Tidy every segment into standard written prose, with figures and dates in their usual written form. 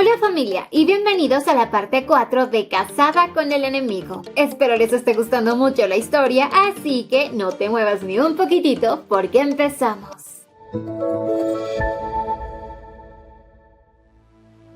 Hola familia y bienvenidos a la parte 4 de Casada con el enemigo. Espero les esté gustando mucho la historia, así que no te muevas ni un poquitito porque empezamos.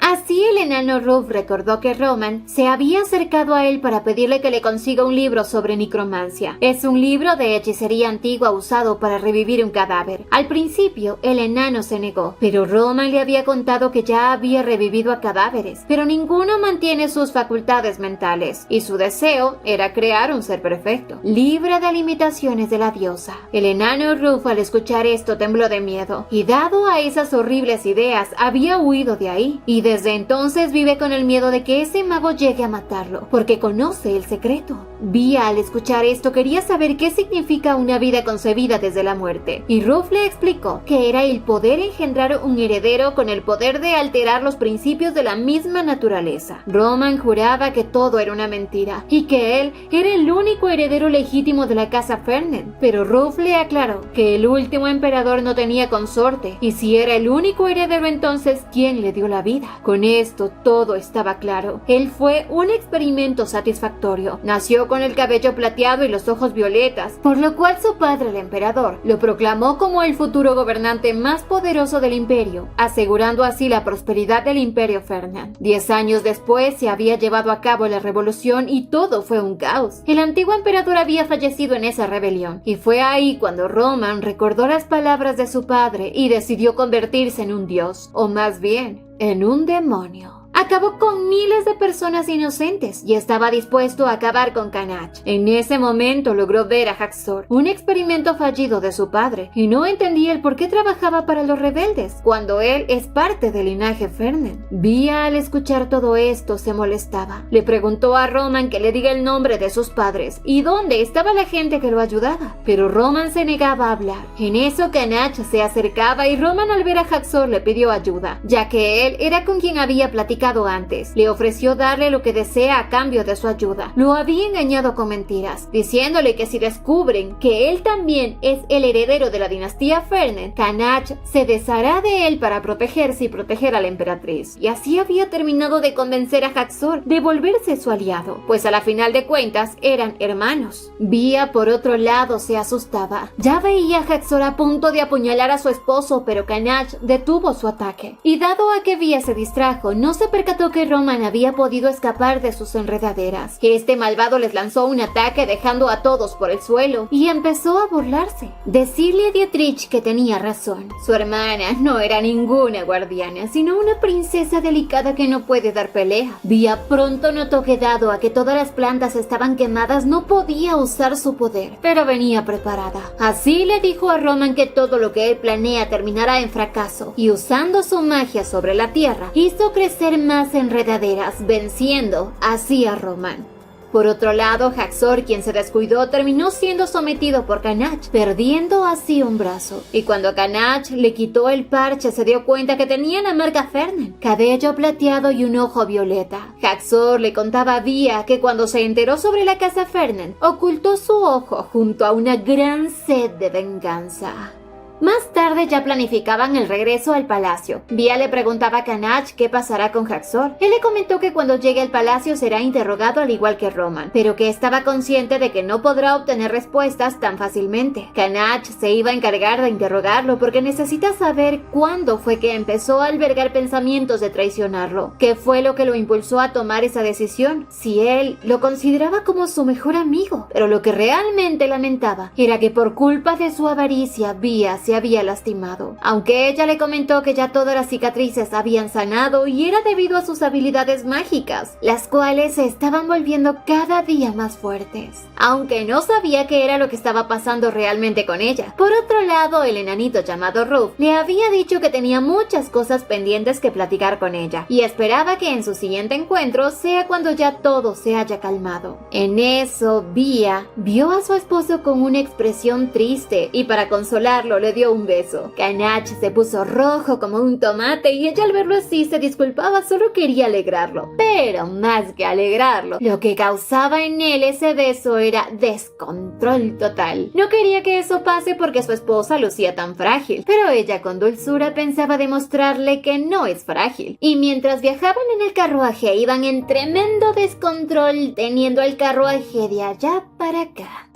Así el enano Ruff recordó que Roman se había acercado a él para pedirle que le consiga un libro sobre necromancia. Es un libro de hechicería antigua usado para revivir un cadáver. Al principio, el enano se negó, pero Roman le había contado que ya había revivido a cadáveres, pero ninguno mantiene sus facultades mentales, y su deseo era crear un ser perfecto, libre de limitaciones de la diosa. El enano Ruff al escuchar esto tembló de miedo, y dado a esas horribles ideas, había huido de ahí, y desde entonces vive con el miedo de que ese mago llegue a matarlo, porque conoce el secreto. Via al escuchar esto quería saber qué significa una vida concebida desde la muerte, y Ruff le explicó que era el poder engendrar un heredero con el poder de alterar los principios de la misma naturaleza. Roman juraba que todo era una mentira, y que él era el único heredero legítimo de la casa Fernen, pero Ruff le aclaró que el último emperador no tenía consorte, y si era el único heredero entonces, ¿quién le dio la vida? Con esto todo estaba claro. Él fue un experimento satisfactorio. Nació con el cabello plateado y los ojos violetas, por lo cual su padre, el emperador, lo proclamó como el futuro gobernante más poderoso del imperio, asegurando así la prosperidad del imperio Fernan. 10 años después se había llevado a cabo la revolución y todo fue un caos. El antiguo emperador había fallecido en esa rebelión, y fue ahí cuando Roman recordó las palabras de su padre y decidió convertirse en un dios, o más bien, en un demonio. Acabó con miles de personas inocentes y estaba dispuesto a acabar con Canach. En ese momento logró ver a Haxor, un experimento fallido de su padre, y no entendía el por qué trabajaba para los rebeldes, cuando él es parte del linaje Fernen. Via al escuchar todo esto se molestaba. Le preguntó a Roman que le diga el nombre de sus padres y dónde estaba la gente que lo ayudaba, pero Roman se negaba a hablar. En eso Canach se acercaba y Roman al ver a Haxor le pidió ayuda, ya que él era con quien había platicado antes. Le ofreció darle lo que desea a cambio de su ayuda. Lo había engañado con mentiras, diciéndole que si descubren que él también es el heredero de la dinastía Fernen, Canach se deshará de él para protegerse y proteger a la emperatriz. Y así había terminado de convencer a Haxor de volverse su aliado, pues a la final de cuentas eran hermanos. Via, por otro lado, se asustaba. Ya veía a Haxor a punto de apuñalar a su esposo, pero Canach detuvo su ataque. Y dado a que Via se distrajo, no se percató que Roman había podido escapar de sus enredaderas. Este malvado les lanzó un ataque dejando a todos por el suelo y empezó a burlarse. Decirle a Dietrich que tenía razón. Su hermana no era ninguna guardiana, sino una princesa delicada que no puede dar pelea. Via pronto notó que dado a que todas las plantas estaban quemadas no podía usar su poder, pero venía preparada. Así le dijo a Roman que todo lo que él planea terminará en fracaso, y usando su magia sobre la tierra hizo crecer más enredaderas, venciendo así a Roman. Por otro lado, Haxor, quien se descuidó, terminó siendo sometido por Canach, perdiendo así un brazo. Y cuando Canach le quitó el parche, se dio cuenta que tenía la marca Fernen, cabello plateado y un ojo violeta. Haxor le contaba a Via que cuando se enteró sobre la casa Fernen, ocultó su ojo junto a una gran sed de venganza. Más tarde ya planificaban el regreso al palacio. Via le preguntaba a Canach qué pasará con Haxor. Él le comentó que cuando llegue al palacio será interrogado al igual que Roman, pero que estaba consciente de que no podrá obtener respuestas tan fácilmente. Canach se iba a encargar de interrogarlo porque necesita saber cuándo fue que empezó a albergar pensamientos de traicionarlo. ¿Qué fue lo que lo impulsó a tomar esa decisión? Si él lo consideraba como su mejor amigo. Pero lo que realmente lamentaba era que por culpa de su avaricia, Via se había lastimado, aunque ella le comentó que ya todas las cicatrices habían sanado y era debido a sus habilidades mágicas, las cuales se estaban volviendo cada día más fuertes, aunque no sabía qué era lo que estaba pasando realmente con ella. Por otro lado, el enanito llamado Ruff le había dicho que tenía muchas cosas pendientes que platicar con ella y esperaba que en su siguiente encuentro sea cuando ya todo se haya calmado. En eso, Via vio a su esposo con una expresión triste y para consolarlo le dio un beso. Canach se puso rojo como un tomate y ella al verlo así se disculpaba, solo quería alegrarlo. Pero más que alegrarlo, lo que causaba en él ese beso era descontrol total. No quería que eso pase porque su esposa lucía tan frágil, pero ella con dulzura pensaba demostrarle que no es frágil. Y mientras viajaban en el carruaje iban en tremendo descontrol, teniendo el carruaje de allá para acá.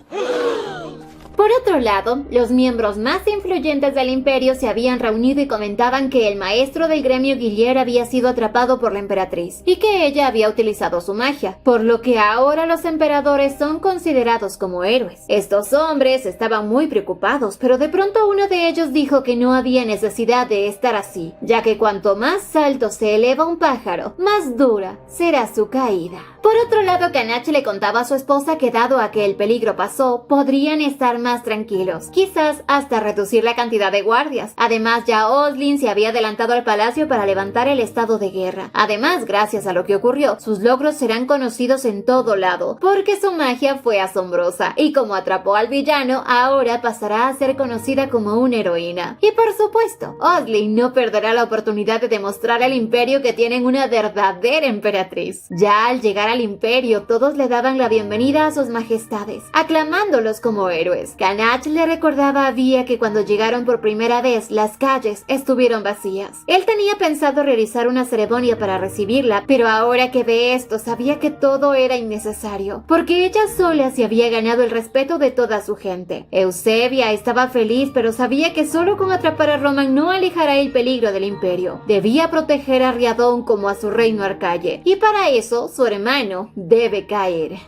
Por otro lado, los miembros más influyentes del imperio se habían reunido y comentaban que el maestro del gremio Guillier había sido atrapado por la emperatriz y que ella había utilizado su magia, por lo que ahora los emperadores son considerados como héroes. Estos hombres estaban muy preocupados, pero de pronto uno de ellos dijo que no había necesidad de estar así, ya que cuanto más alto se eleva un pájaro, más dura será su caída. Por otro lado, Canach le contaba a su esposa que dado a que el peligro pasó, podrían estar más tranquilos, quizás hasta reducir la cantidad de guardias. Además, ya Oslin se había adelantado al palacio para levantar el estado de guerra. Además, gracias a lo que ocurrió, sus logros serán conocidos en todo lado, porque su magia fue asombrosa, y como atrapó al villano, ahora pasará a ser conocida como una heroína. Y por supuesto, Oslin no perderá la oportunidad de demostrar al imperio que tienen una verdadera emperatriz. Ya al llegar al imperio, todos le daban la bienvenida a sus majestades, aclamándolos como héroes. Canach le recordaba a Vía que cuando llegaron por primera vez, las calles estuvieron vacías. Él tenía pensado realizar una ceremonia para recibirla, pero ahora que ve esto, sabía que todo era innecesario, porque ella sola se había ganado el respeto de toda su gente. Eusebia estaba feliz, pero sabía que solo con atrapar a Roman no alejará el peligro del imperio. Debía proteger a Riadón como a su reino Arcalle, y para eso su hermano debe caer.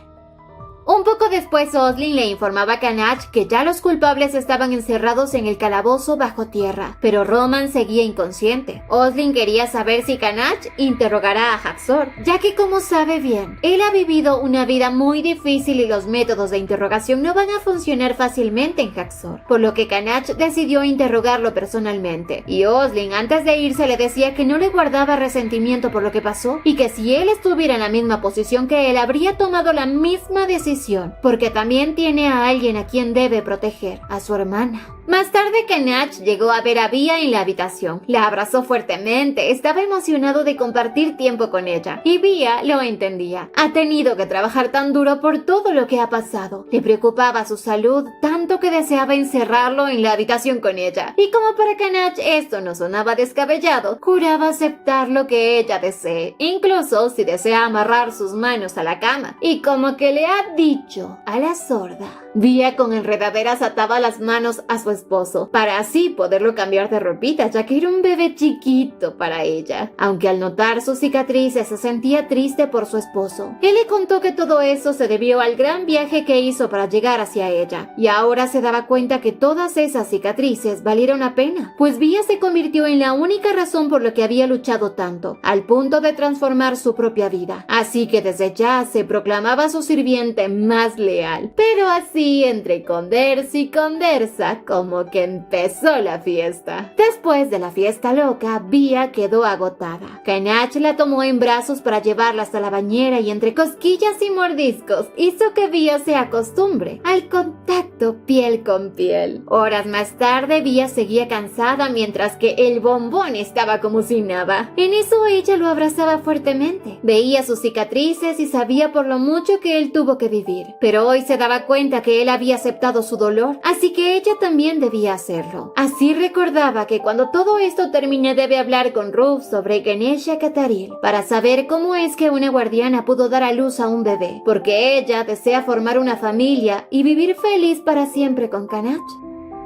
Un poco después, Oslin le informaba a Canach que ya los culpables estaban encerrados en el calabozo bajo tierra, pero Roman seguía inconsciente. Oslin quería saber si Canach interrogará a Haxor, ya que como sabe bien, él ha vivido una vida muy difícil y los métodos de interrogación no van a funcionar fácilmente en Haxor, por lo que Canach decidió interrogarlo personalmente. Y Oslin antes de irse le decía que no le guardaba resentimiento por lo que pasó y que si él estuviera en la misma posición que él habría tomado la misma decisión, porque también tiene a alguien a quien debe proteger, a su hermana. Más tarde, Canach llegó a ver a Vía en la habitación. La abrazó fuertemente, estaba emocionado de compartir tiempo con ella, y Vía lo entendía. Ha tenido que trabajar tan duro por todo lo que ha pasado. Le preocupaba su salud, tanto que deseaba encerrarlo en la habitación con ella. Y como para Canach esto no sonaba descabellado, juraba aceptar lo que ella desee, incluso si desea amarrar sus manos a la cama. Y como que le ha dicho a la sorda, Vía con enredaderas ataba las manos a su esposo, para así poderlo cambiar de ropita, ya que era un bebé chiquito para ella. Aunque al notar sus cicatrices se sentía triste por su esposo. Él le contó que todo eso se debió al gran viaje que hizo para llegar hacia ella, y ahora se daba cuenta que todas esas cicatrices valieron la pena, pues Vía se convirtió en la única razón por la que había luchado tanto, al punto de transformar su propia vida. Así que desde ya se proclamaba su sirviente más leal. Pero así, entre conversa y conversa, como que empezó la fiesta. Después de la fiesta loca, Vía quedó agotada. Canach la tomó en brazos para llevarla hasta la bañera y entre cosquillas y mordiscos hizo que Vía se acostumbre al contacto piel con piel. Horas más tarde, Vía seguía cansada mientras que el bombón estaba como si nada. En eso ella lo abrazaba fuertemente. Veía sus cicatrices y sabía por lo mucho que él tuvo que vivir. Pero hoy se daba cuenta que él había aceptado su dolor, así que ella también debía hacerlo. Así recordaba que cuando todo esto termine debe hablar con Ruf sobre Ganesha Kataril para saber cómo es que una guardiana pudo dar a luz a un bebé, porque ella desea formar una familia y vivir feliz para siempre con Canach.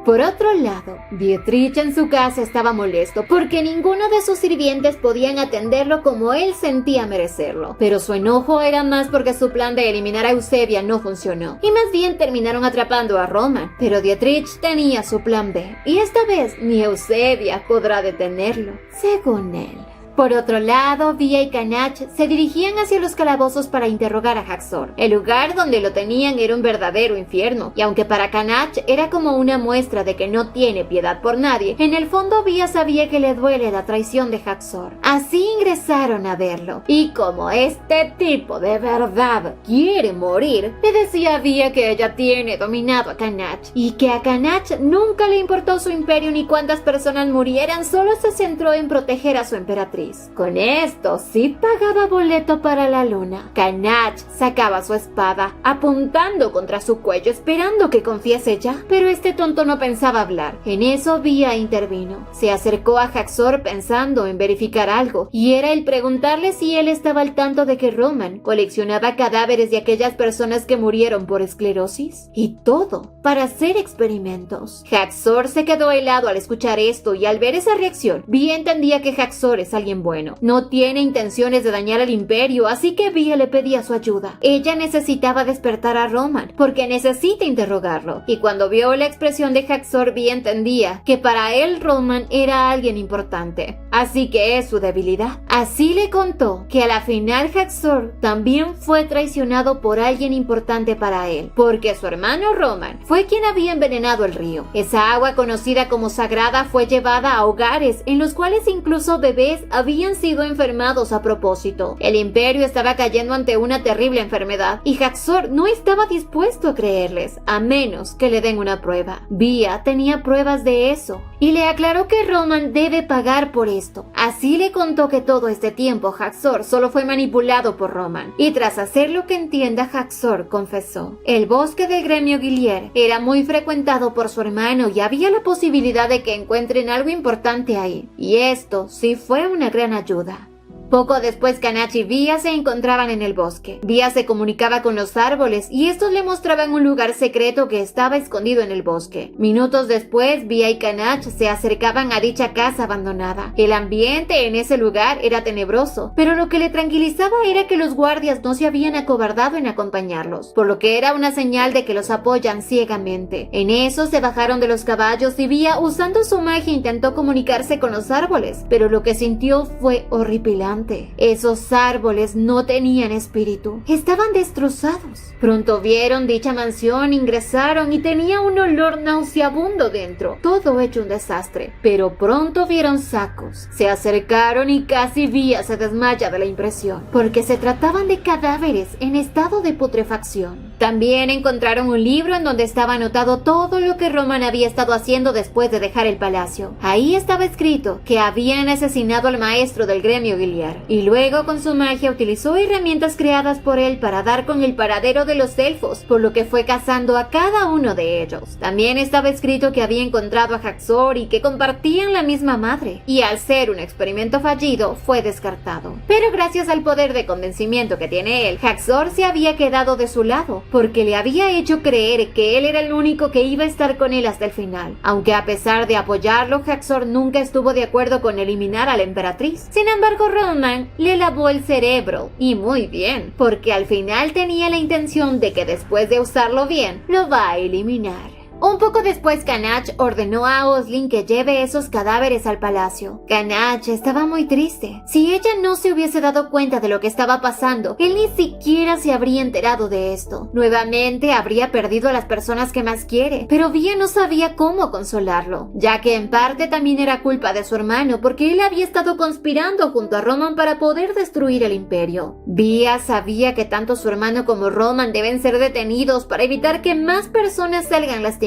Por otro lado, Dietrich en su casa estaba molesto porque ninguno de sus sirvientes podían atenderlo como él sentía merecerlo. Pero su enojo era más porque su plan de eliminar a Eusebia no funcionó, y más bien terminaron atrapando a Roman. Pero Dietrich tenía su plan B, y esta vez ni Eusebia podrá detenerlo, según él. Por otro lado, Vía y Canach se dirigían hacia los calabozos para interrogar a Haxor. El lugar donde lo tenían era un verdadero infierno, y aunque para Canach era como una muestra de que no tiene piedad por nadie, en el fondo Vía sabía que le duele la traición de Haxor. Así ingresaron a verlo, y como este tipo de verdad quiere morir, le decía a Vía que ella tiene dominado a Canach, y que a Canach nunca le importó su imperio ni cuántas personas murieran, solo se centró en proteger a su emperatriz. Con esto sí pagaba boleto para la luna. Canach sacaba su espada, apuntando contra su cuello, esperando que confiese ya, pero este tonto no pensaba hablar. En eso Vía intervino. Se acercó a Haxor pensando en verificar algo, y era el preguntarle si él estaba al tanto de que Roman coleccionaba cadáveres de aquellas personas que murieron por esclerosis, y todo para hacer experimentos. Haxor se quedó helado al escuchar esto, y al ver esa reacción, Vía entendía que Haxor es alguien bueno. No tiene intenciones de dañar al imperio, así que Vía le pedía su ayuda. Ella necesitaba despertar a Roman, porque necesita interrogarlo, y cuando vio la expresión de Haxor, Vía entendía que para él Roman era alguien importante, así que es su debilidad. Así le contó que a la final Haxor también fue traicionado por alguien importante para él, porque su hermano Roman fue quien había envenenado el río. Esa agua conocida como sagrada fue llevada a hogares en los cuales incluso bebés habían sido enfermados a propósito. El imperio estaba cayendo ante una terrible enfermedad, y Haxor no estaba dispuesto a creerles, a menos que le den una prueba. Vía tenía pruebas de eso, y le aclaró que Roman debe pagar por esto. Así le contó que todo este tiempo Haxor solo fue manipulado por Roman, y tras hacer lo que entienda, Haxor confesó. El bosque del gremio Gilier era muy frecuentado por su hermano, y había la posibilidad de que encuentren algo importante ahí, y esto sí fue una gran ayuda. Poco después, Canach y Vía se encontraban en el bosque. Vía se comunicaba con los árboles y estos le mostraban un lugar secreto que estaba escondido en el bosque. Minutos después, Vía y Canach se acercaban a dicha casa abandonada. El ambiente en ese lugar era tenebroso, pero lo que le tranquilizaba era que los guardias no se habían acobardado en acompañarlos, por lo que era una señal de que los apoyan ciegamente. En eso se bajaron de los caballos y Vía, usando su magia, intentó comunicarse con los árboles, pero lo que sintió fue horripilante. Esos árboles no tenían espíritu, estaban destrozados. Pronto vieron dicha mansión, ingresaron y tenía un olor nauseabundo dentro, todo hecho un desastre. Pero pronto vieron sacos, se acercaron y casi Vía se desmaya de la impresión, porque se trataban de cadáveres en estado de putrefacción. También encontraron un libro en donde estaba anotado todo lo que Roman había estado haciendo después de dejar el palacio. Ahí estaba escrito que habían asesinado al maestro del gremio Gilier, y luego con su magia utilizó herramientas creadas por él para dar con el paradero de los elfos, por lo que fue cazando a cada uno de ellos. También estaba escrito que había encontrado a Haxor y que compartían la misma madre, y al ser un experimento fallido fue descartado. Pero gracias al poder de convencimiento que tiene él, Haxor se había quedado de su lado, porque le había hecho creer que él era el único que iba a estar con él hasta el final. Aunque a pesar de apoyarlo, Haxor nunca estuvo de acuerdo con eliminar a la emperatriz. Sin embargo, Roman le lavó el cerebro, y muy bien, porque al final tenía la intención de que después de usarlo bien, lo va a eliminar. Un poco después, Canach ordenó a Oslin que lleve esos cadáveres al palacio. Canach estaba muy triste. Si ella no se hubiese dado cuenta de lo que estaba pasando, él ni siquiera se habría enterado de esto. Nuevamente habría perdido a las personas que más quiere, pero Vía no sabía cómo consolarlo, ya que en parte también era culpa de su hermano, porque él había estado conspirando junto a Roman para poder destruir el imperio. Vía sabía que tanto su hermano como Roman deben ser detenidos para evitar que más personas salgan lastimadas.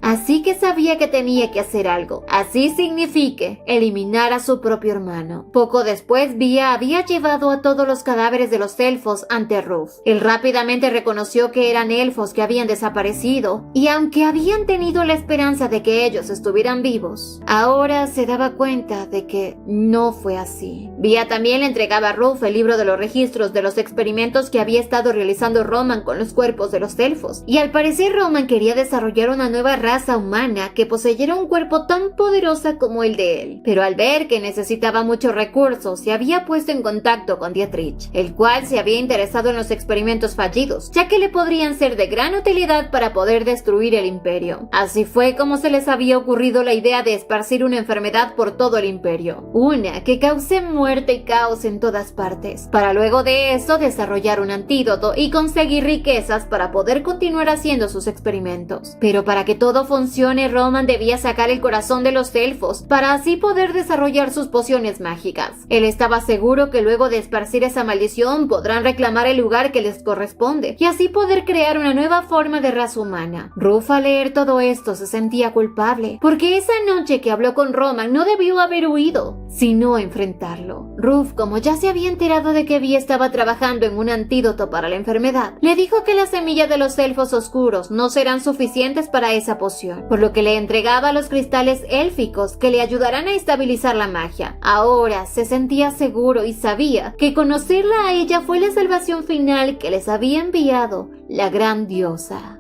Así que sabía que tenía que hacer algo, así signifique eliminar a su propio hermano. Poco después, Vía había llevado a todos los cadáveres de los elfos ante Ruf. Él rápidamente reconoció que eran elfos que habían desaparecido, y aunque habían tenido la esperanza de que ellos estuvieran vivos, ahora se daba cuenta de que no fue así. Vía también le entregaba a Ruf el libro de los registros de los experimentos que había estado realizando Roman con los cuerpos de los elfos, y al parecer Roman quería desarrollar crear una nueva raza humana que poseyera un cuerpo tan poderoso como el de él. Pero al ver que necesitaba muchos recursos, se había puesto en contacto con Dietrich, el cual se había interesado en los experimentos fallidos, ya que le podrían ser de gran utilidad para poder destruir el imperio. Así fue como se les había ocurrido la idea de esparcir una enfermedad por todo el imperio, una que cause muerte y caos en todas partes, para luego de eso desarrollar un antídoto y conseguir riquezas para poder continuar haciendo sus experimentos. Pero para que todo funcione, Roman debía sacar el corazón de los elfos para así poder desarrollar sus pociones mágicas. Él estaba seguro que luego de esparcir esa maldición podrán reclamar el lugar que les corresponde y así poder crear una nueva forma de raza humana. Ruth, al leer todo esto, se sentía culpable, porque esa noche que habló con Roman no debió haber huido, sino enfrentarlo. Ruth, como ya se había enterado de que Vi estaba trabajando en un antídoto para la enfermedad, le dijo que las semillas de los elfos oscuros no serán suficientes para esa poción, por lo que le entregaba los cristales élficos que le ayudarán a estabilizar la magia. Ahora se sentía seguro y sabía que conocerla a ella fue la salvación final que les había enviado la gran diosa.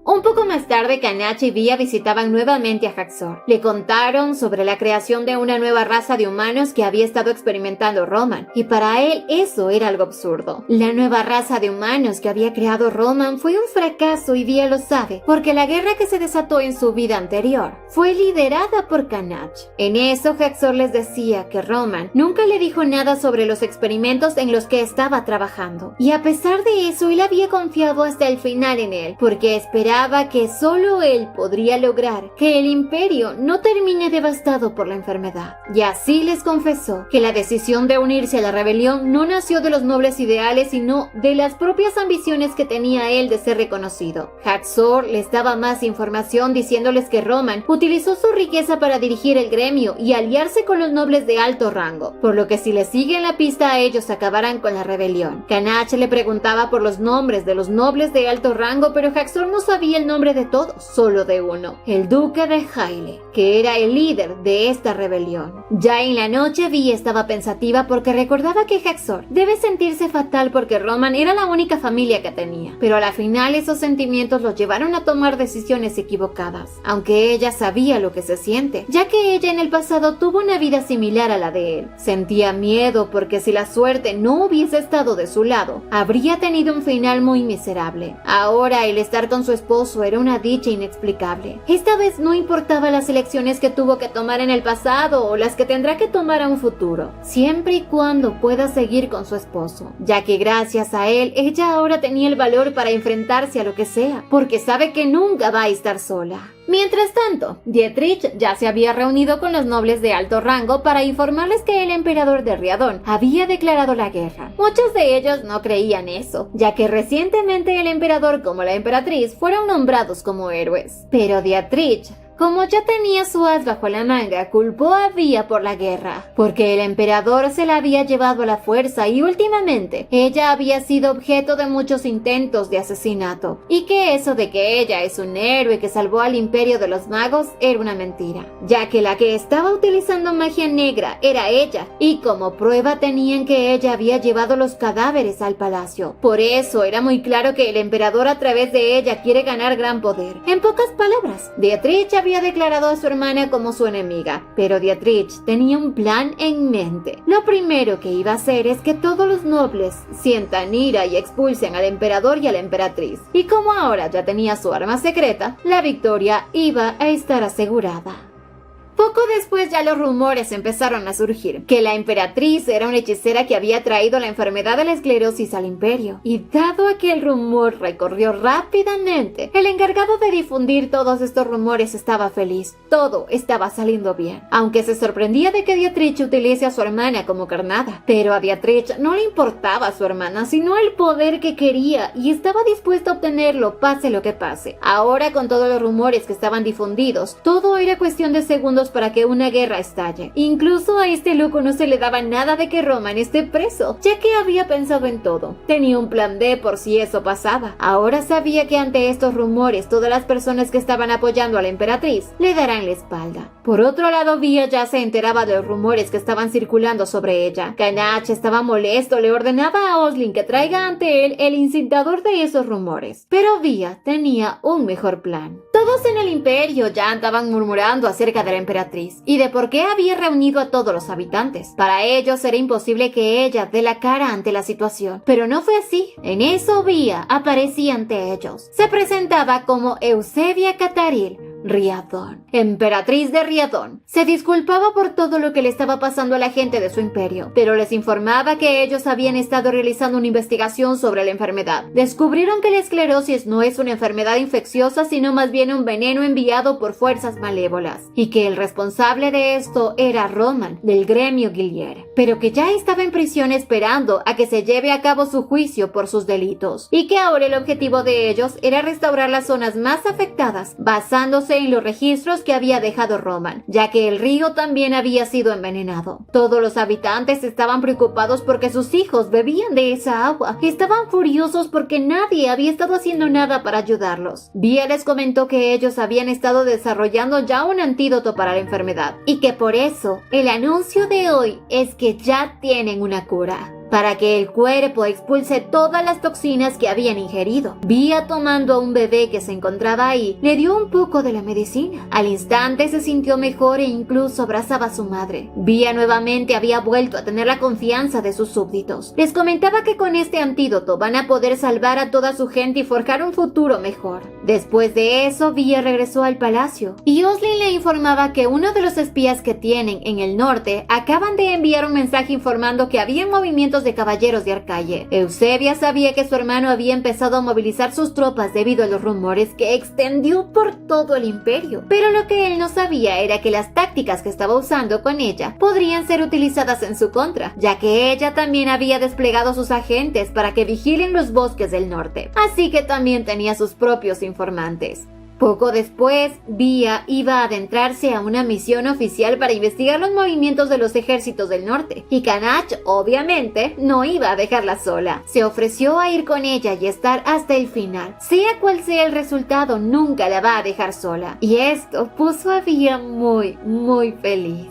Un poco más tarde, Canach y Vía visitaban nuevamente a Haxor. Le contaron sobre la creación de una nueva raza de humanos que había estado experimentando Roman, y para él eso era algo absurdo. La nueva raza de humanos que había creado Roman fue un fracaso y Vía lo sabe, porque la guerra que se desató en su vida anterior fue liderada por Canach. En eso, Haxor les decía que Roman nunca le dijo nada sobre los experimentos en los que estaba trabajando, y a pesar de eso, él había confiado hasta el final en él, porque esperaba que solo él podría lograr que el imperio no termine devastado por la enfermedad. Y así les confesó que la decisión de unirse a la rebelión no nació de los nobles ideales, sino de las propias ambiciones que tenía él de ser reconocido. Haxor les daba más información diciéndoles que Roman utilizó su riqueza para dirigir el gremio y aliarse con los nobles de alto rango, por lo que si le siguen la pista a ellos acabarán con la rebelión. Canach le preguntaba por los nombres de los nobles de alto rango, pero Haxor no sabía el nombre de todos, solo de uno, el duque de Haile, que era el líder de esta rebelión. Ya en la noche, Vi estaba pensativa porque recordaba que Haxor debe sentirse fatal porque Roman era la única familia que tenía, pero a la final esos sentimientos los llevaron a tomar decisiones equivocadas, aunque ella sabía lo que se siente, ya que ella en el pasado tuvo una vida similar a la de él. Sentía miedo porque si la suerte no hubiese estado de su lado, habría tenido un final muy miserable. Ahora el estar con su esposo era una dicha inexplicable. Esta vez no importaba las elecciones que tuvo que tomar en el pasado o las que tendrá que tomar a un futuro, siempre y cuando pueda seguir con su esposo, ya que gracias a él, ella ahora tenía el valor para enfrentarse a lo que sea, porque sabe que nunca va a estar sola. Mientras tanto, Dietrich ya se había reunido con los nobles de alto rango para informarles que el emperador de Riadón había declarado la guerra. Muchos de ellos no creían eso, ya que recientemente el emperador como la emperatriz fueron nombrados como héroes. Pero Dietrich, como ya tenía su as bajo la manga, culpó a Vía por la guerra, porque el emperador se la había llevado a la fuerza y últimamente ella había sido objeto de muchos intentos de asesinato, y que eso de que ella es un héroe que salvó al imperio de los magos era una mentira, ya que la que estaba utilizando magia negra era ella, y como prueba tenían que ella había llevado los cadáveres al palacio. Por eso era muy claro que el emperador a través de ella quiere ganar gran poder. En pocas palabras, Dietrich había declarado a su hermana como su enemiga, pero Dietrich tenía un plan en mente. Lo primero que iba a hacer es que todos los nobles sientan ira y expulsen al emperador y a la emperatriz, y como ahora ya tenía su arma secreta, la victoria iba a estar asegurada. Poco después ya los rumores empezaron a surgir, que la emperatriz era una hechicera que había traído la enfermedad de la esclerosis al imperio, y dado que el rumor recorrió rápidamente, el encargado de difundir todos estos rumores estaba feliz, todo estaba saliendo bien, aunque se sorprendía de que Dietrich utilice a su hermana como carnada, pero a Dietrich no le importaba a su hermana, sino el poder que quería, y estaba dispuesto a obtenerlo pase lo que pase. Ahora con todos los rumores que estaban difundidos, todo era cuestión de segundos todos para que una guerra estalle. Incluso a este loco no se le daba nada de que Roman esté preso, ya que había pensado en todo. Tenía un plan B por si eso pasaba. Ahora sabía que ante estos rumores todas las personas que estaban apoyando a la emperatriz le darán la espalda. Por otro lado, Vía ya se enteraba de los rumores que estaban circulando sobre ella. Canach estaba molesto, le ordenaba a Oslin que traiga ante él el incitador de esos rumores. Pero Vía tenía un mejor plan. Todos en el imperio ya andaban murmurando acerca de la emperatriz y de por qué había reunido a todos los habitantes. Para ellos era imposible que ella dé la cara ante la situación, pero no fue así. En eso Vía aparecía ante ellos. Se presentaba como Eusebia Cataril Riadón, emperatriz de Riadón. Se disculpaba por todo lo que le estaba pasando a la gente de su imperio, pero les informaba que ellos habían estado realizando una investigación sobre la enfermedad. Descubrieron que la esclerosis no es una enfermedad infecciosa, sino más bien un veneno enviado por fuerzas malévolas, y que el responsable de esto era Roman, del gremio Guillier, pero que ya estaba en prisión esperando a que se lleve a cabo su juicio por sus delitos, y que ahora el objetivo de ellos era restaurar las zonas más afectadas, basándose en los registros que había dejado Roman, ya que el río también había sido envenenado. Todos los habitantes estaban preocupados porque sus hijos bebían de esa agua. Estaban furiosos porque nadie había estado haciendo nada para ayudarlos. Vía les comentó que ellos habían estado desarrollando ya un antídoto para la enfermedad y que por eso el anuncio de hoy es que ya tienen una cura, para que el cuerpo expulse todas las toxinas que habían ingerido. Vía, tomando a un bebé que se encontraba ahí, le dio un poco de la medicina. Al instante se sintió mejor e incluso abrazaba a su madre. Vía nuevamente había vuelto a tener la confianza de sus súbditos. Les comentaba que con este antídoto van a poder salvar a toda su gente y forjar un futuro mejor. Después de eso, Vía regresó al palacio y Oslin le informaba que uno de los espías que tienen en el norte acaban de enviar un mensaje informando que había movimientos de caballeros de Arcalle. Eusebia sabía que su hermano había empezado a movilizar sus tropas debido a los rumores que extendió por todo el imperio, pero lo que él no sabía era que las tácticas que estaba usando con ella podrían ser utilizadas en su contra, ya que ella también había desplegado sus agentes para que vigilen los bosques del norte, así que también tenía sus propios informantes. Poco después, Vía iba a adentrarse a una misión oficial para investigar los movimientos de los ejércitos del norte, y Canach, obviamente, no iba a dejarla sola. Se ofreció a ir con ella y estar hasta el final. Sea cual sea el resultado, nunca la va a dejar sola. Y esto puso a Vía muy, muy feliz.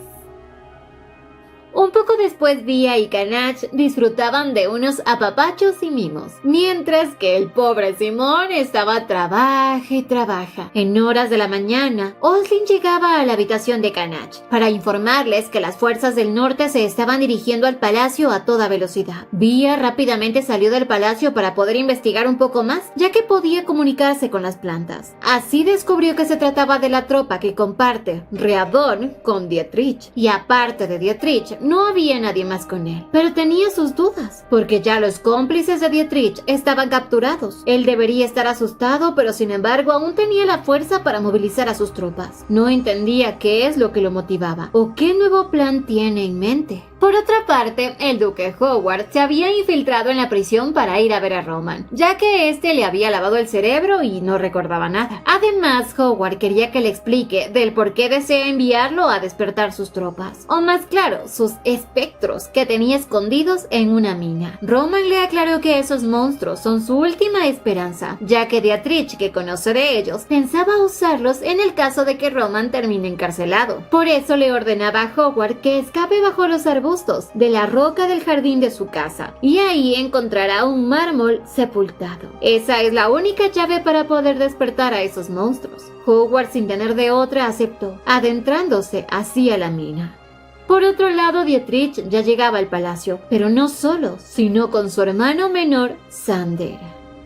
Un poco después, Vía y Canach disfrutaban de unos apapachos y mimos, mientras que el pobre Simón estaba trabaja y trabaja. En horas de la mañana, Oslin llegaba a la habitación de Canach para informarles que las fuerzas del norte se estaban dirigiendo al palacio a toda velocidad. Vía rápidamente salió del palacio para poder investigar un poco más, ya que podía comunicarse con las plantas. Así descubrió que se trataba de la tropa que comparte Riadón con Dietrich, y aparte de Dietrich, no había nadie más con él, pero tenía sus dudas, porque ya los cómplices de Dietrich estaban capturados. Él debería estar asustado, pero sin embargo aún tenía la fuerza para movilizar a sus tropas. No entendía qué es lo que lo motivaba, o qué nuevo plan tiene en mente. Por otra parte, el duque Howard se había infiltrado en la prisión para ir a ver a Roman, ya que este le había lavado el cerebro y no recordaba nada. Además, Howard quería que le explique del por qué desea enviarlo a despertar sus tropas, o más claro, sus espectros que tenía escondidos en una mina. Roman le aclaró que esos monstruos son su última esperanza, ya que Dietrich, que conoce de ellos, pensaba usarlos en el caso de que Roman termine encarcelado. Por eso le ordenaba a Howard que escape bajo los arbustos de la roca del jardín de su casa, y ahí encontrará un mármol sepultado. Esa es la única llave para poder despertar a esos monstruos. Howard, sin tener de otra, aceptó, adentrándose hacia la mina. Por otro lado, Dietrich ya llegaba al palacio, pero no solo, sino con su hermano menor, Sander.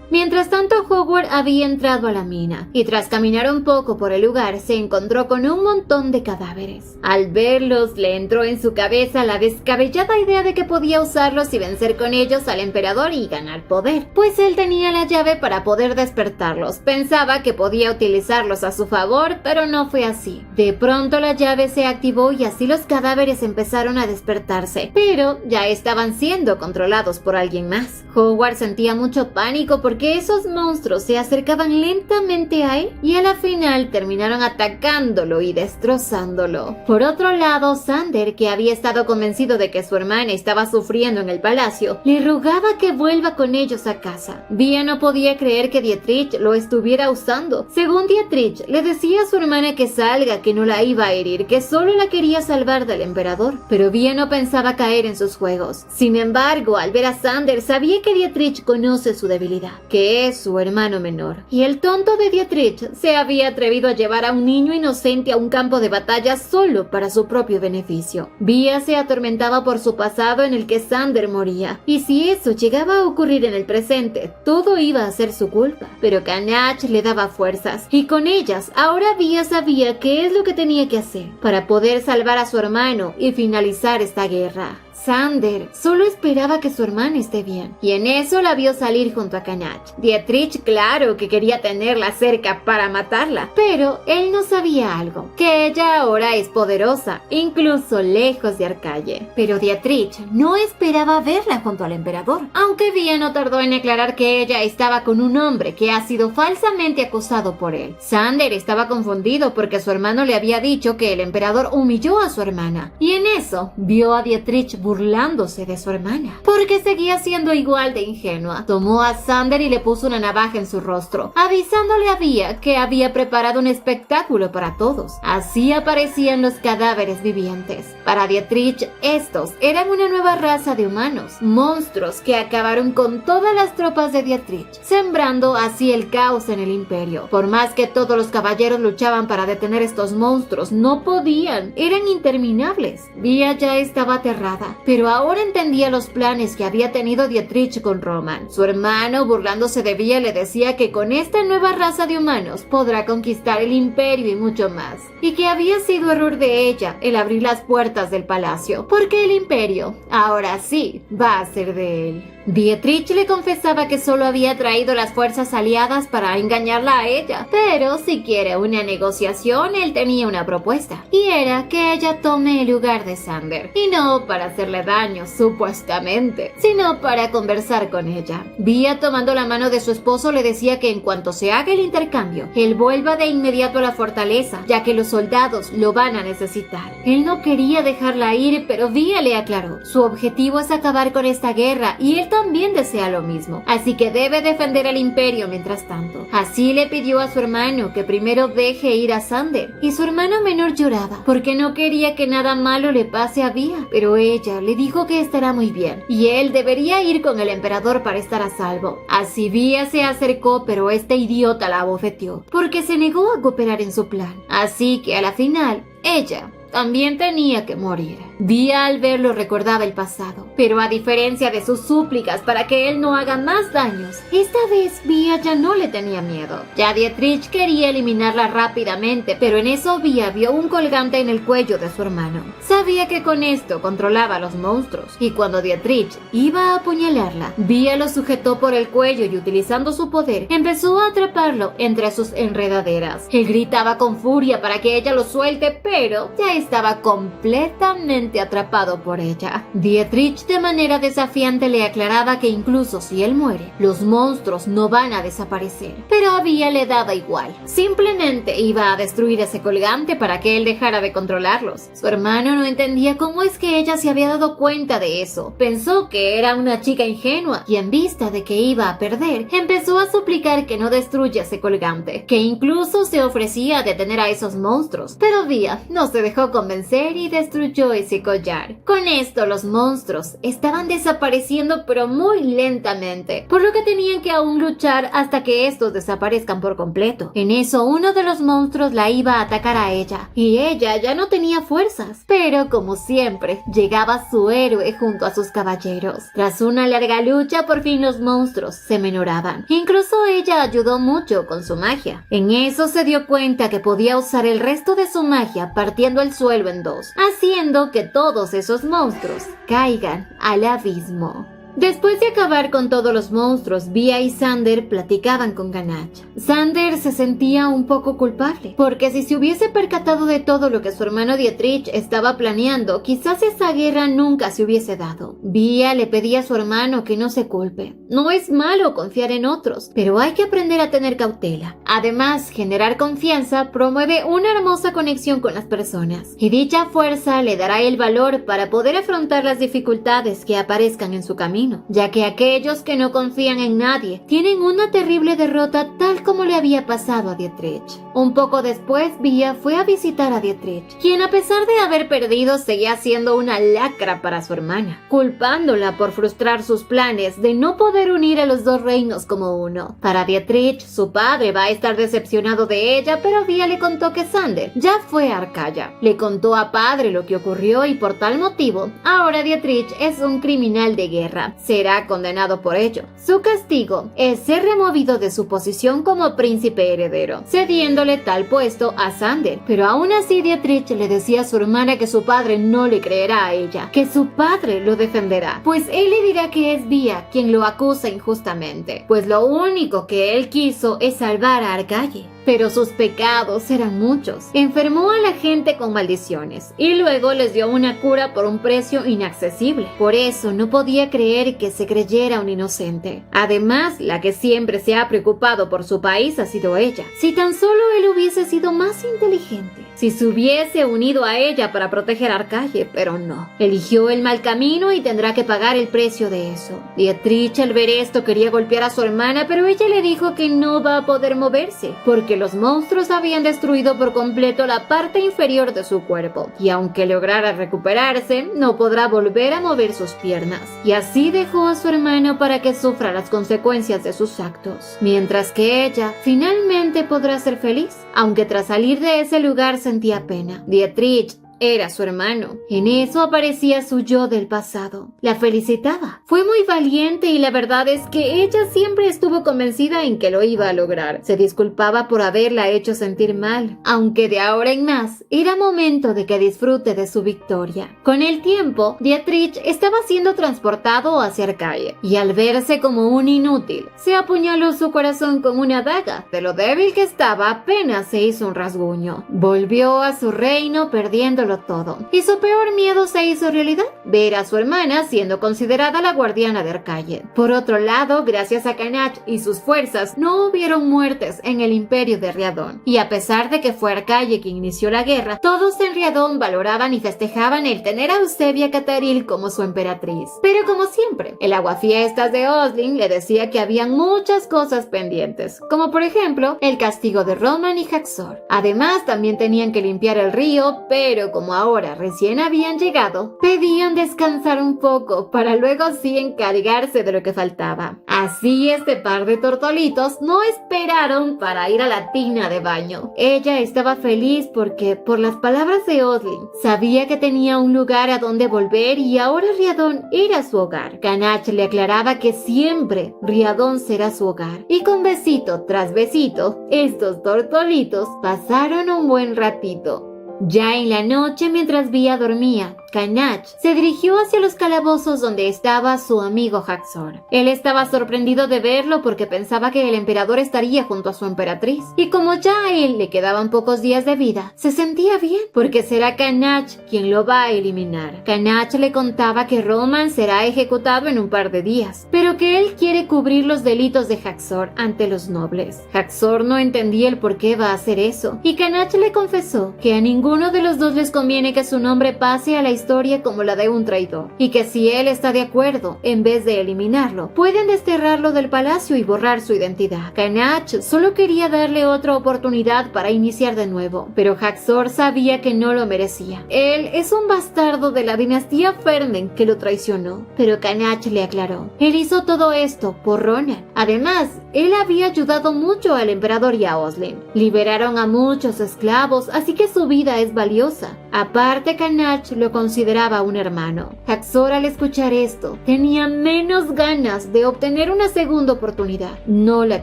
Mientras tanto, Howard había entrado a la mina y tras caminar un poco por el lugar se encontró con un montón de cadáveres. Al verlos, le entró en su cabeza la descabellada idea de que podía usarlos y vencer con ellos al emperador y ganar poder, pues él tenía la llave para poder despertarlos. Pensaba que podía utilizarlos a su favor, pero no fue así. De pronto la llave se activó y así los cadáveres empezaron a despertarse, pero ya estaban siendo controlados por alguien más. Howard sentía mucho pánico porque porque esos monstruos se acercaban lentamente a él y a la final terminaron atacándolo y destrozándolo. Por otro lado, Xander, que había estado convencido de que su hermana estaba sufriendo en el palacio, le rogaba que vuelva con ellos a casa. Via no podía creer que Dietrich lo estuviera usando. Según Dietrich, le decía a su hermana que salga, que no la iba a herir, que solo la quería salvar del emperador. Pero Via no pensaba caer en sus juegos. Sin embargo, al ver a Xander, sabía que Dietrich conoce su debilidad, que es su hermano menor. Y el tonto de Dietrich se había atrevido a llevar a un niño inocente a un campo de batalla solo para su propio beneficio. Via se atormentaba por su pasado en el que Xander moría, y si eso llegaba a ocurrir en el presente, todo iba a ser su culpa. Pero Canach le daba fuerzas, y con ellas ahora Via sabía qué es lo que tenía que hacer para poder salvar a su hermano y finalizar esta guerra. Xander solo esperaba que su hermana esté bien, y en eso la vio salir junto a Canach. Dietrich, claro que quería tenerla cerca para matarla, pero él no sabía algo, que ella ahora es poderosa, incluso lejos de Arcalle. Pero Dietrich no esperaba verla junto al emperador, aunque Via no tardó en aclarar que ella estaba con un hombre que ha sido falsamente acusado por él. Xander estaba confundido porque su hermano le había dicho que el emperador humilló a su hermana, y en eso vio a Dietrich burlándose de su hermana, porque seguía siendo igual de ingenua. Tomó a Xander y le puso una navaja en su rostro, avisándole a Via que había preparado un espectáculo para todos. Así aparecían los cadáveres vivientes. Para Dietrich, estos eran una nueva raza de humanos, monstruos que acabaron con todas las tropas de Dietrich, sembrando así el caos en el imperio. Por más que todos los caballeros luchaban para detener estos monstruos, no podían, eran interminables. Via ya estaba aterrada, pero ahora entendía los planes que había tenido Dietrich con Roman. Su hermano, burlándose de Via, le decía que con esta nueva raza de humanos podrá conquistar el imperio y mucho más, y que había sido error de ella el abrir las puertas del palacio, porque el imperio ahora sí va a ser de él. Dietrich le confesaba que solo había traído las fuerzas aliadas para engañarla a ella, pero si quiere una negociación, él tenía una propuesta, y era que ella tome el lugar de Xander, y no para hacerle daño, supuestamente, sino para conversar con ella. Via, tomando la mano de su esposo, le decía que en cuanto se haga el intercambio, él vuelva de inmediato a la fortaleza, ya que los soldados lo van a necesitar. Él no quería dejarla ir, pero Via le aclaró, su objetivo es acabar con esta guerra, y él también desea lo mismo, así que debe defender al imperio mientras tanto. Así le pidió a su hermano que primero deje ir a Xander, y su hermano menor lloraba, porque no quería que nada malo le pase a Via, pero ella le dijo que estará muy bien, y él debería ir con el emperador para estar a salvo. Así Via se acercó, pero este idiota la abofeteó, porque se negó a cooperar en su plan, así que a la final, ella también tenía que morir. Via al verlo recordaba el pasado, pero a diferencia de sus súplicas para que él no haga más daños, esta vez Via ya no le tenía miedo. Ya Dietrich quería eliminarla rápidamente, pero en eso Via vio un colgante en el cuello de su hermano. Sabía que con esto controlaba a los monstruos, y cuando Dietrich iba a apuñalarla, Via lo sujetó por el cuello y utilizando su poder, empezó a atraparlo entre sus enredaderas. Él gritaba con furia para que ella lo suelte, pero ya estaba completamente atrapado por ella. Dietrich de manera desafiante le aclaraba que incluso si él muere, los monstruos no van a desaparecer, pero a Via le daba igual. Simplemente iba a destruir ese colgante para que él dejara de controlarlos. Su hermano no entendía cómo es que ella se había dado cuenta de eso. Pensó que era una chica ingenua y en vista de que iba a perder, empezó a suplicar que no destruya ese colgante, que incluso se ofrecía a detener a esos monstruos. Pero Via no se dejó convencer y destruyó ese collar. Con esto los monstruos estaban desapareciendo pero muy lentamente, por lo que tenían que aún luchar hasta que estos desaparezcan por completo. En eso uno de los monstruos la iba a atacar a ella y ella ya no tenía fuerzas, pero como siempre llegaba su héroe junto a sus caballeros. Tras una larga lucha por fin los monstruos se menoraban. Incluso ella ayudó mucho con su magia. En eso se dio cuenta que podía usar el resto de su magia partiendo el suelo en dos, haciendo que todos esos monstruos caigan al abismo. Después de acabar con todos los monstruos, Vía y Xander platicaban con Ganache. Xander se sentía un poco culpable, porque si se hubiese percatado de todo lo que su hermano Dietrich estaba planeando, quizás esa guerra nunca se hubiese dado. Vía le pedía a su hermano que no se culpe. No es malo confiar en otros, pero hay que aprender a tener cautela. Además, generar confianza promueve una hermosa conexión con las personas, y dicha fuerza le dará el valor para poder afrontar las dificultades que aparezcan en su camino, ya que aquellos que no confían en nadie tienen una terrible derrota tal como le había pasado a Dietrich. Un poco después, Vía fue a visitar a Dietrich, quien a pesar de haber perdido seguía siendo una lacra para su hermana, culpándola por frustrar sus planes de no poder unir a los dos reinos como uno. Para Dietrich, su padre va a estar decepcionado de ella, pero Vía le contó que Xander ya fue a Arcaya. Le contó a padre lo que ocurrió y por tal motivo, ahora Dietrich es un criminal de guerra. Será condenado por ello. Su castigo es ser removido de su posición como príncipe heredero, cediéndole tal puesto a Xander. Pero aún así Dietrich le decía a su hermana que su padre no le creerá a ella, que su padre lo defenderá, pues él le dirá que es Vía quien lo acusa injustamente, pues lo único que él quiso es salvar a Arcalle. Pero sus pecados eran muchos. Enfermó a la gente con maldiciones y luego les dio una cura por un precio inaccesible. Por eso no podía creer que se creyera un inocente. Además, la que siempre se ha preocupado por su país ha sido ella. Si tan solo él hubiese sido más inteligente, si se hubiese unido a ella para proteger a Arcalle, pero no. Eligió el mal camino y tendrá que pagar el precio de eso. Dietrich al ver esto quería golpear a su hermana, pero ella le dijo que no va a poder moverse, porque los monstruos habían destruido por completo la parte inferior de su cuerpo, y aunque lograra recuperarse, no podrá volver a mover sus piernas. Y así dejó a su hermano para que sufra las consecuencias de sus actos, mientras que ella finalmente podrá ser feliz, aunque tras salir de ese lugar sentía pena. Dietrich era su hermano. En eso aparecía su yo del pasado. La felicitaba. Fue muy valiente y la verdad es que ella siempre estuvo convencida en que lo iba a lograr. Se disculpaba por haberla hecho sentir mal, aunque de ahora en más era momento de que disfrute de su victoria. Con el tiempo, Dietrich estaba siendo transportado hacia Arcalle y al verse como un inútil, se apuñaló su corazón con una daga. De lo débil que estaba, apenas se hizo un rasguño. Volvió a su reino perdiendo todo, y su peor miedo se hizo realidad: ver a su hermana siendo considerada la guardiana de Arcalle. Por otro lado, gracias a Ganache y sus fuerzas, no hubieron muertes en el imperio de Riadón, y a pesar de que fue Arcalle quien inició la guerra, todos en Riadón valoraban y festejaban el tener a Eusebia Cataril como su emperatriz. Pero como siempre, el aguafiestas de Oslin le decía que habían muchas cosas pendientes, como por ejemplo el castigo de Roman y Haxor. Además, también tenían que limpiar el río, pero como ahora recién habían llegado, pedían descansar un poco para luego sí encargarse de lo que faltaba. Así este par de tortolitos no esperaron para ir a la tina de baño. Ella estaba feliz porque, por las palabras de Oslin, sabía que tenía un lugar a donde volver y ahora Riadón era su hogar. Ganache le aclaraba que siempre Riadón será su hogar. Y con besito tras besito, estos tortolitos pasaron un buen ratito. Ya en la noche, mientras Vía dormía, Ganache se dirigió hacia los calabozos donde estaba su amigo Haxor. Él estaba sorprendido de verlo porque pensaba que el emperador estaría junto a su emperatriz. Y como ya a él le quedaban pocos días de vida, se sentía bien, porque será Ganache quien lo va a eliminar. Ganache le contaba que Roman será ejecutado en un par de días, pero que él quiere cubrir los delitos de Haxor ante los nobles. Haxor no entendía el por qué va a hacer eso, y Ganache le confesó que a ninguno de los dos les conviene que su nombre pase a la historia como la de un traidor, y que si él está de acuerdo, en vez de eliminarlo, pueden desterrarlo del palacio y borrar su identidad. Ganache solo quería darle otra oportunidad para iniciar de nuevo, pero Haxor sabía que no lo merecía. Él es un bastardo de la dinastía Fermen que lo traicionó, pero Ganache le aclaró: él hizo todo esto por Ronan. Además, él había ayudado mucho al emperador y a Oslin. Liberaron a muchos esclavos, así que su vida es valiosa. Aparte, Kanach lo consideraba un hermano. Haxor, al escuchar esto, tenía menos ganas de obtener una segunda oportunidad. No la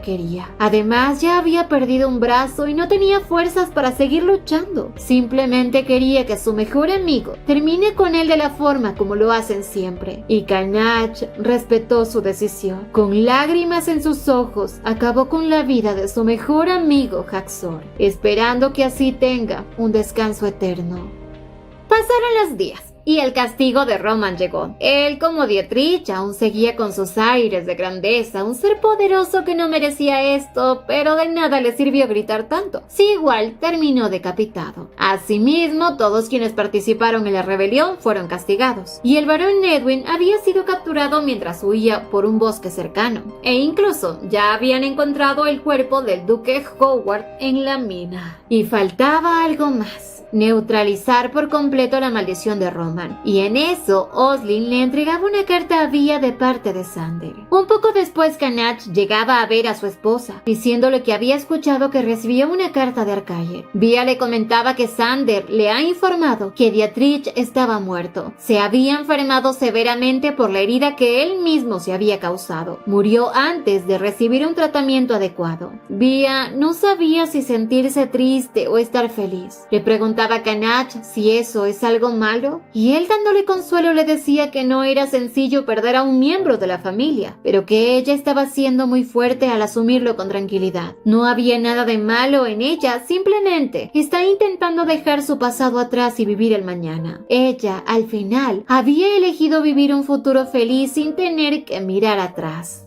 quería. Además, ya había perdido un brazo y no tenía fuerzas para seguir luchando. Simplemente quería que su mejor amigo termine con él de la forma como lo hacen siempre. Y Kanach respetó su decisión. Con lágrimas en sus ojos, acabó con la vida de su mejor amigo Haxor, esperando que así tenga un descanso eterno. Pasaron los días y el castigo de Roman llegó. Él, como Dietrich, aún seguía con sus aires de grandeza, un ser poderoso que no merecía esto, pero de nada le sirvió gritar tanto. Sí, igual terminó decapitado. Asimismo, todos quienes participaron en la rebelión fueron castigados, y el barón Edwin había sido capturado mientras huía por un bosque cercano, e incluso ya habían encontrado el cuerpo del duque Howard en la mina. Y faltaba algo más: neutralizar por completo la maldición de Roman, y en eso Oslin le entregaba una carta a Via de parte de Sander. Un poco después, Kanach llegaba a ver a su esposa, diciéndole que había escuchado que recibió una carta de Arcaye. Via le comentaba que Sander le ha informado que Dietrich estaba muerto. Se había enfermado severamente por la herida que él mismo se había causado. Murió antes de recibir un tratamiento adecuado. Via no sabía si sentirse triste o estar feliz. Le preguntaba a Kanach si eso es algo malo, y él, dándole consuelo, le decía que no era sencillo perder a un miembro de la familia, pero que ella estaba siendo muy fuerte al asumirlo con tranquilidad. No había nada de malo en ella, simplemente está intentando dejar su pasado atrás y vivir el mañana. Ella, al final, había elegido vivir un futuro feliz sin tener que mirar atrás.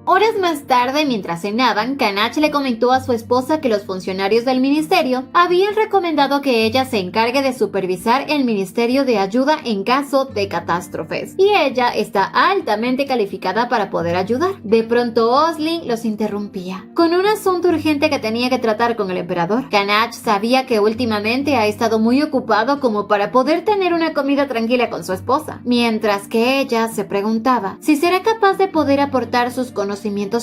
Horas más tarde, mientras cenaban, Kanach le comentó a su esposa que los funcionarios del ministerio habían recomendado que ella se encargue de supervisar el ministerio de ayuda en caso de catástrofes, y ella está altamente calificada para poder ayudar. De pronto, Oslin los interrumpía con un asunto urgente que tenía que tratar con el emperador. Kanach sabía que últimamente ha estado muy ocupado como para poder tener una comida tranquila con su esposa, mientras que ella se preguntaba si será capaz de poder aportar sus conocimientos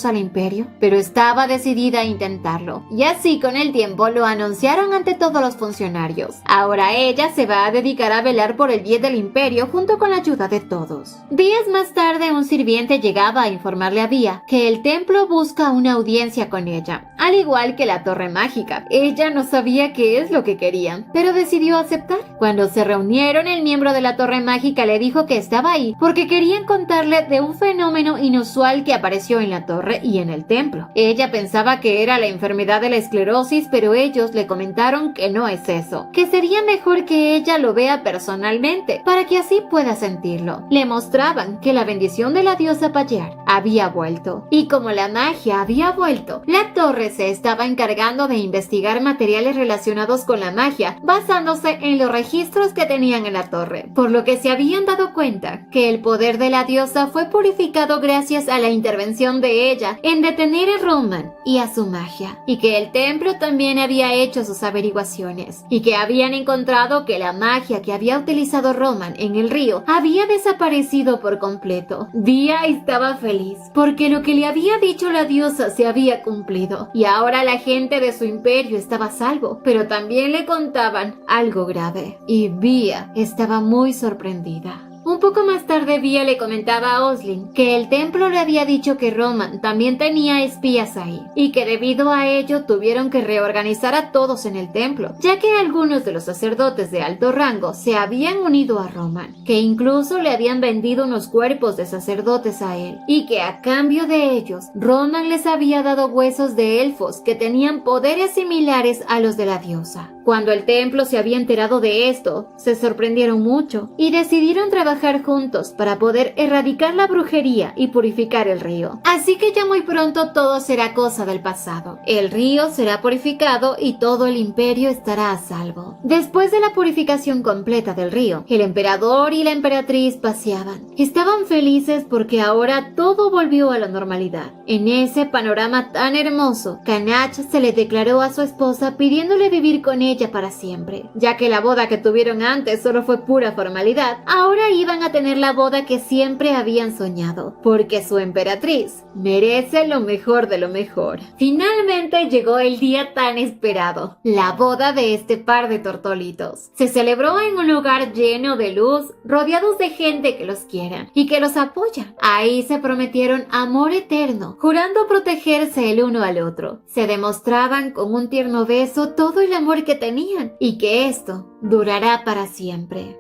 al imperio, pero estaba decidida a intentarlo, y así con el tiempo lo anunciaron ante todos los funcionarios. Ahora ella se va a dedicar a velar por el bien del imperio junto con la ayuda de todos. Días más tarde, un sirviente llegaba a informarle a Via que el templo busca una audiencia con ella, al igual que la torre mágica. Ella no sabía qué es lo que querían, pero decidió aceptar. Cuando se reunieron, el miembro de la torre mágica le dijo que estaba ahí porque querían contarle de un fenómeno inusual que apareció en la torre y en el templo. Ella pensaba que era la enfermedad de la esclerosis, pero ellos le comentaron que no es eso, que sería mejor que ella lo vea personalmente para que así pueda sentirlo. Le mostraban que la bendición de la diosa Payar había vuelto, y como la magia había vuelto, la torre se estaba encargando de investigar materiales relacionados con la magia basándose en los registros que tenían en la torre, por lo que se habían dado cuenta que el poder de la diosa fue purificado gracias a la intervención de ella en detener a Roman y a su magia, y que el templo también había hecho sus averiguaciones, y que habían encontrado que la magia que había utilizado Roman en el río había desaparecido por completo. Via estaba feliz, porque lo que le había dicho la diosa se había cumplido, y ahora la gente de su imperio estaba a salvo, pero también le contaban algo grave, y Via estaba muy sorprendida. Un poco más tarde, Via le comentaba a Oslin que el templo le había dicho que Roman también tenía espías ahí, y que debido a ello tuvieron que reorganizar a todos en el templo, ya que algunos de los sacerdotes de alto rango se habían unido a Roman, que incluso le habían vendido unos cuerpos de sacerdotes a él, y que a cambio de ellos, Roman les había dado huesos de elfos que tenían poderes similares a los de la diosa. Cuando el templo se había enterado de esto, se sorprendieron mucho y decidieron trabajar juntos para poder erradicar la brujería y purificar el río. Así que ya muy pronto todo será cosa del pasado. El río será purificado y todo el imperio estará a salvo. Después de la purificación completa del río, el emperador y la emperatriz paseaban. Estaban felices porque ahora todo volvió a la normalidad. En ese panorama tan hermoso, Kanach se le declaró a su esposa pidiéndole vivir con ella para siempre. Ya que la boda que tuvieron antes solo fue pura formalidad, ahora iban a tener la boda que siempre habían soñado, porque su emperatriz merece lo mejor de lo mejor. Finalmente llegó el día tan esperado, la boda de este par de tortolitos. Se celebró en un lugar lleno de luz, rodeados de gente que los quiere y que los apoya. Ahí se prometieron amor eterno, jurando protegerse el uno al otro. Se demostraban con un tierno beso todo el amor que tenían y que esto durará para siempre.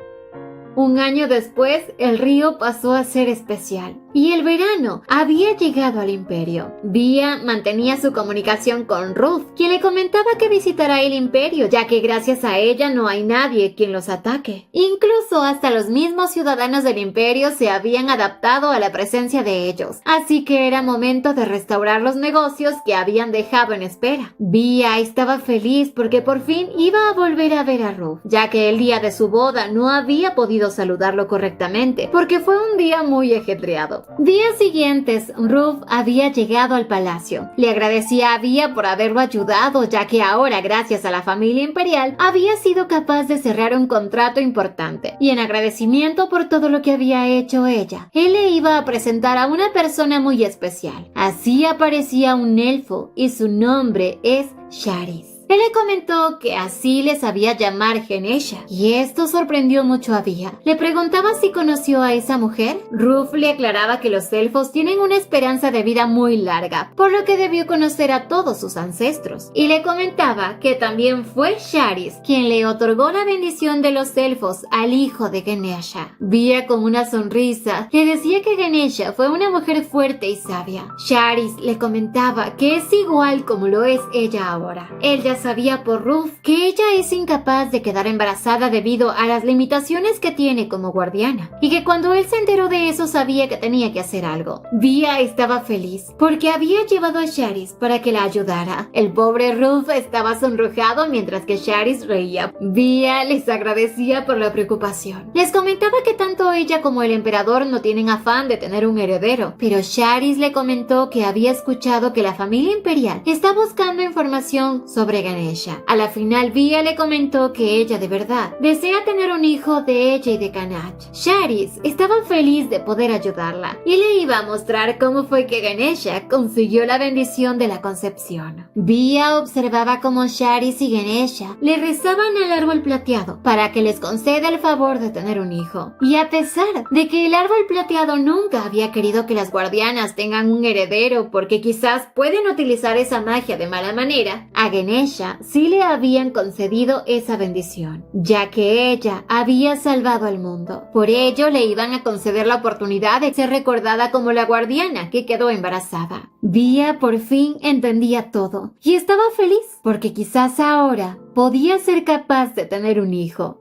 Un año después, el río pasó a ser especial y el verano había llegado al imperio. Vía mantenía su comunicación con Ruth, quien le comentaba que visitará el imperio, ya que gracias a ella no hay nadie quien los ataque. Incluso hasta los mismos ciudadanos del imperio se habían adaptado a la presencia de ellos, así que era momento de restaurar los negocios que habían dejado en espera. Vía estaba feliz porque por fin iba a volver a ver a Ruth, ya que el día de su boda no había podido saludarlo correctamente, porque fue un día muy ajetreado. Días siguientes, Ruth había llegado al palacio. Le agradecía a Vía por haberlo ayudado, ya que ahora, gracias a la familia imperial, había sido capaz de cerrar un contrato importante. Y en agradecimiento por todo lo que había hecho ella, él le iba a presentar a una persona muy especial. Así aparecía un elfo, y su nombre es Charis. Él le comentó que así le sabía llamar Ganesha, y esto sorprendió mucho a Vía. Le preguntaba si conoció a esa mujer. Ruth le aclaraba que los elfos tienen una esperanza de vida muy larga, por lo que debió conocer a todos sus ancestros. Y le comentaba que también fue Charis quien le otorgó la bendición de los elfos al hijo de Ganesha. Vía, con una sonrisa, le decía que Ganesha fue una mujer fuerte y sabia. Charis le comentaba que es igual como lo es ella ahora. Él ya sabía por Ruth que ella es incapaz de quedar embarazada debido a las limitaciones que tiene como guardiana, y que cuando él se enteró de eso sabía que tenía que hacer algo. Vía estaba feliz porque había llevado a Charis para que la ayudara. El pobre Ruth estaba sonrojado mientras que Charis reía. Vía les agradecía por la preocupación. Les comentaba que tanto ella como el emperador no tienen afán de tener un heredero, pero Charis le comentó que había escuchado que la familia imperial está buscando información sobre Ganesha. A la final, Vía le comentó que ella de verdad desea tener un hijo de ella y de Kanach. Charis estaba feliz de poder ayudarla y le iba a mostrar cómo fue que Ganesha consiguió la bendición de la concepción. Vía observaba cómo Charis y Ganesha le rezaban al árbol plateado para que les conceda el favor de tener un hijo. Y a pesar de que el árbol plateado nunca había querido que las guardianas tengan un heredero porque quizás pueden utilizar esa magia de mala manera, a Ganesha sí le habían concedido esa bendición, ya que ella había salvado al mundo. Por ello le iban a conceder la oportunidad de ser recordada como la guardiana que quedó embarazada. Vía por fin entendía todo y estaba feliz porque quizás ahora podía ser capaz de tener un hijo.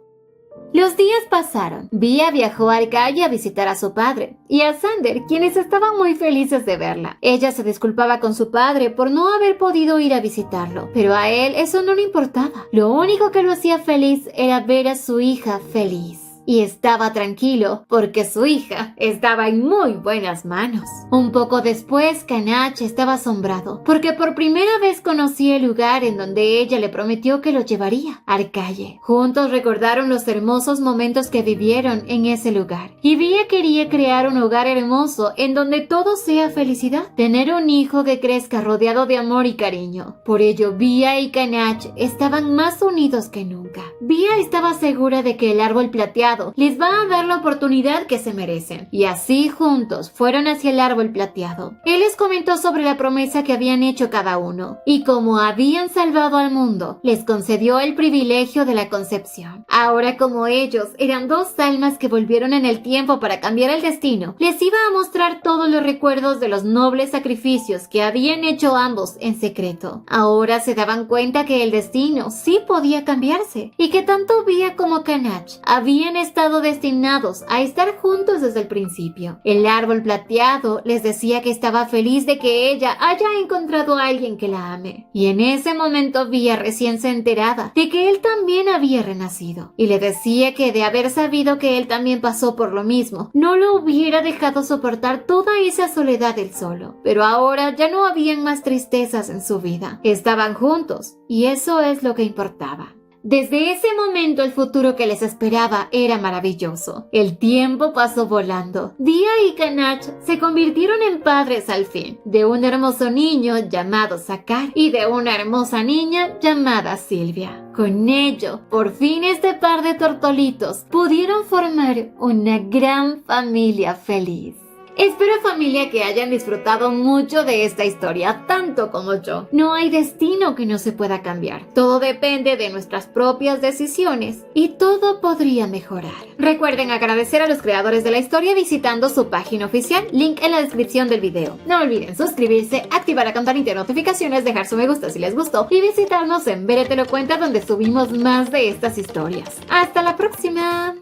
Los días pasaron. Vía viajó a Arcadia a visitar a su padre y a Sander, quienes estaban muy felices de verla. Ella se disculpaba con su padre por no haber podido ir a visitarlo, pero a él eso no le importaba. Lo único que lo hacía feliz era ver a su hija feliz. Y estaba tranquilo porque su hija estaba en muy buenas manos. Un poco después, Kanach estaba asombrado porque por primera vez conocía el lugar en donde ella le prometió que lo llevaría, Arcalle. Juntos recordaron los hermosos momentos que vivieron en ese lugar. Y Vía quería crear un hogar hermoso en donde todo sea felicidad, tener un hijo que crezca rodeado de amor y cariño. Por ello, Vía y Kanach estaban más unidos que nunca. Vía estaba segura de que el árbol plateado les va a dar la oportunidad que se merecen. Y así juntos fueron hacia el árbol plateado. Él les comentó sobre la promesa que habían hecho cada uno. Y como habían salvado al mundo, les concedió el privilegio de la concepción. Ahora, como ellos eran dos almas que volvieron en el tiempo para cambiar el destino, les iba a mostrar todos los recuerdos de los nobles sacrificios que habían hecho ambos en secreto. Ahora se daban cuenta que el destino sí podía cambiarse y que tanto Vía como Kanach habían estado destinados a estar juntos desde el principio. El árbol plateado les decía que estaba feliz de que ella haya encontrado a alguien que la ame. Y en ese momento Vía recién se enteraba de que él también había renacido. Y le decía que de haber sabido que él también pasó por lo mismo, no lo hubiera dejado soportar toda esa soledad él solo. Pero ahora ya no habían más tristezas en su vida. Estaban juntos y eso es lo que importaba. Desde ese momento el futuro que les esperaba era maravilloso. El tiempo pasó volando. Dia y Kanach se convirtieron en padres al fin, de un hermoso niño llamado Sakar y de una hermosa niña llamada Silvia. Con ello, por fin este par de tortolitos pudieron formar una gran familia feliz. Espero, familia, que hayan disfrutado mucho de esta historia, tanto como yo. No hay destino que no se pueda cambiar. Todo depende de nuestras propias decisiones y todo podría mejorar. Recuerden agradecer a los creadores de la historia visitando su página oficial, link en la descripción del video. No olviden suscribirse, activar la campanita de notificaciones, dejar su me gusta si les gustó y visitarnos en Bere Te Lo Cuenta, donde subimos más de estas historias. ¡Hasta la próxima!